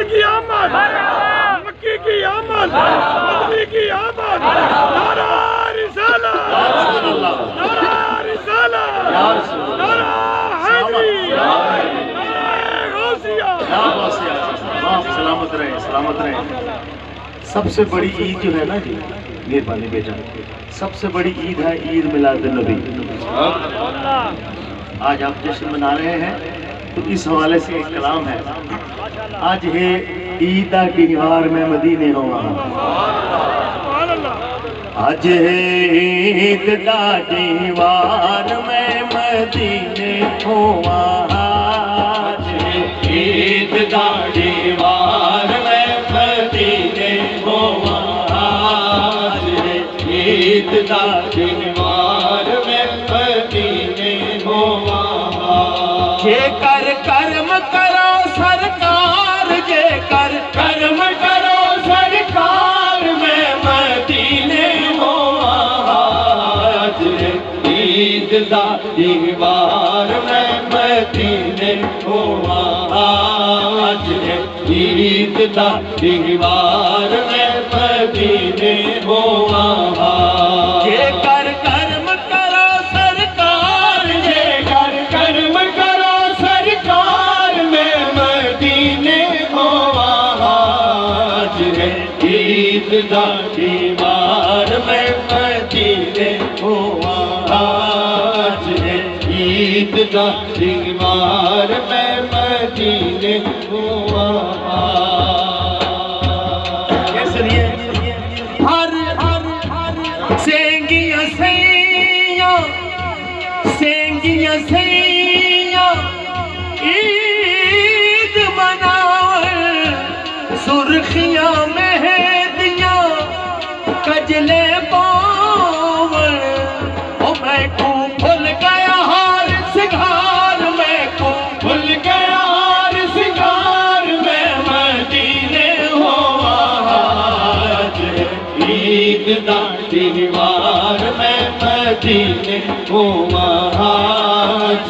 सरकार की आमद, मक्की की आमद, मदनी की आमद, नारा रिसालत, नारा रिसालत, नारा हैदरी, नारा गौसिया। सलामत रहे, सलामत रहे। सबसे बड़ी ईद जो है ना जी, मेहरबानी बेटा, सबसे बड़ी ईद है ईद मिलाद नबी। आज आप जश्न मना रहे हैं तो इस हवाले से एक कलाम है, आज है ईदा दीवार में मदीने हो वहाँ। आज है ईद दा दीवार में मदीने हो वहाँ। आज है ईद दा दीवार में मदीने हो वहाँ। आज है ईद दा दीवार में मदीने हो वहाँ। जे कर कर्म करो सरकार, जे कर कर्म करो सरकार में मदीने हो आज। ईद दा दीवार में मदीने हो आज। ईद दा दीवार में मदीने हो जे कर कर्म करो सरकार, जे कर कर्म करो सरकार में मदीने हो आज। ईद दा दीवार में मदीने हो आज। ईद दा दीवार में मदीने हो आज। हर हर सेंगियां सैया, सेंगियां सैया ईद मनाओ। सुर्खियां मेहंदियां कजले पावन। ओ मैं को भूल गया हार सिंगार, मैं को भूल गया हार सिंगार में मदीने हो आज। ईद दा दीवार में मदीने हो आज।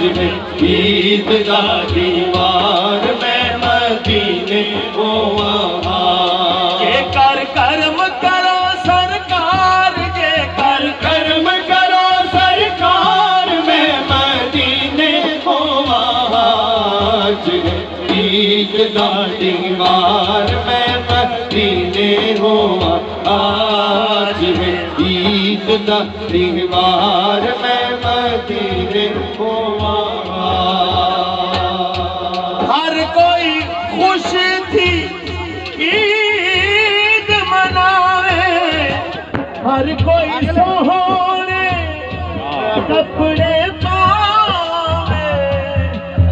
ईद दा दीवार में मदीने हो आज। जे कर कर्म करो सरकार, जे कर कर्म करो सरकार में मदीने हो आज। ईद दा दीवार में मदीने हो आज। ईद दा दीवार में मदीने हो हर कोई खुश थी ईद मनावे। हर कोई सोहने कपड़े पावे।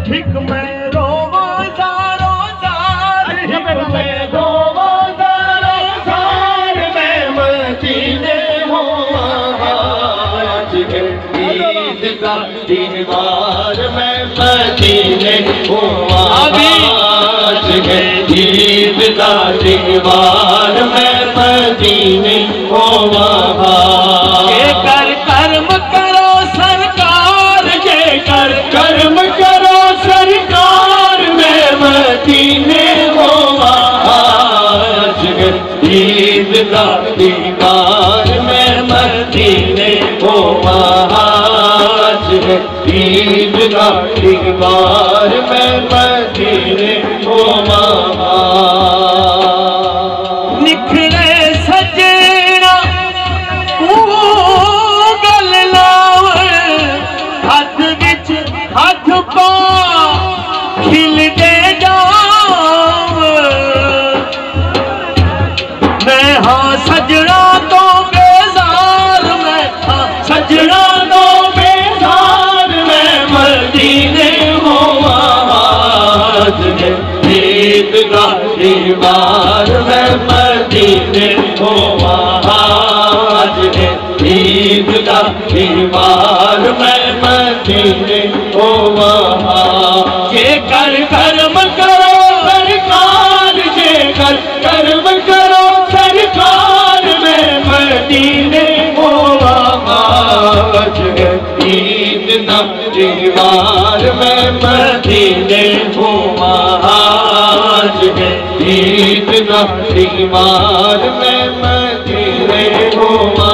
ठीक मैं रोवा सारो सार, ठीक मैं रोवा सारो सार में मदीने हो आज। ईद दा दीवार में मदीने हो आज। ईद दा दीवार में मदीने हो आज। जे कर कर्म करो सरकार, जे कर कर्म करो सरकार में मदीने हो आज। ईद दा दीवार में मदीने हो आज। ईद दा दीवार में मदीने हो निखरे सजना गल लावे। हाथ विच हाथ पा खिलदे जावे। मैं हाँ सजना तो बेजार, मैं हाँ सजना तो बेजार में मदीने हो आज। ईद दा दीवार में मदीने हो आज। ईद दा दीवार में मदीने हो आज। जे कर कर्म करो सरकार, जे कर कर्म करो सरकार में मदीने हो आज। ईद दा दीवार में मदीने हो आज। ईद दा दीवार मैं मदीने होवा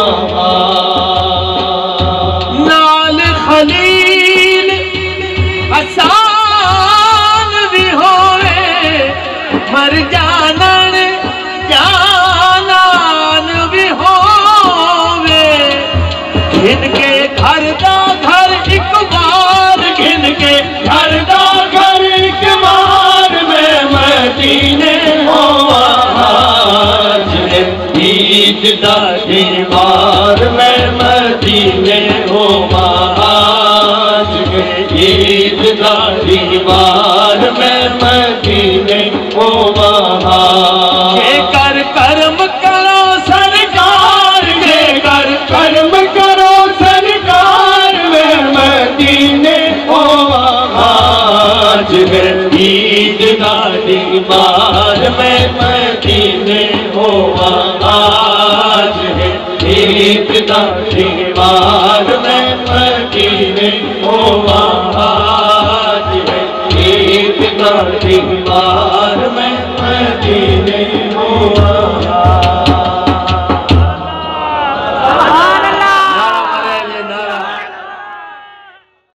नाल खलील आसान भी होए मर जानन जानान भी होवे इनके घर दा घर एक बार इनके घर दा घर एक बार मैं मदीने होवा ईद दा दीवार मैं मदीने होवा ईद दा दीवार मैं मदीने होवा ये कर कर्म करो सरकार ये कर कर्म करो सरकार मैं मदीने होवा ईद दा दीवार मैं मदीने होवा ईद दा दीवार मैं मदीने होवा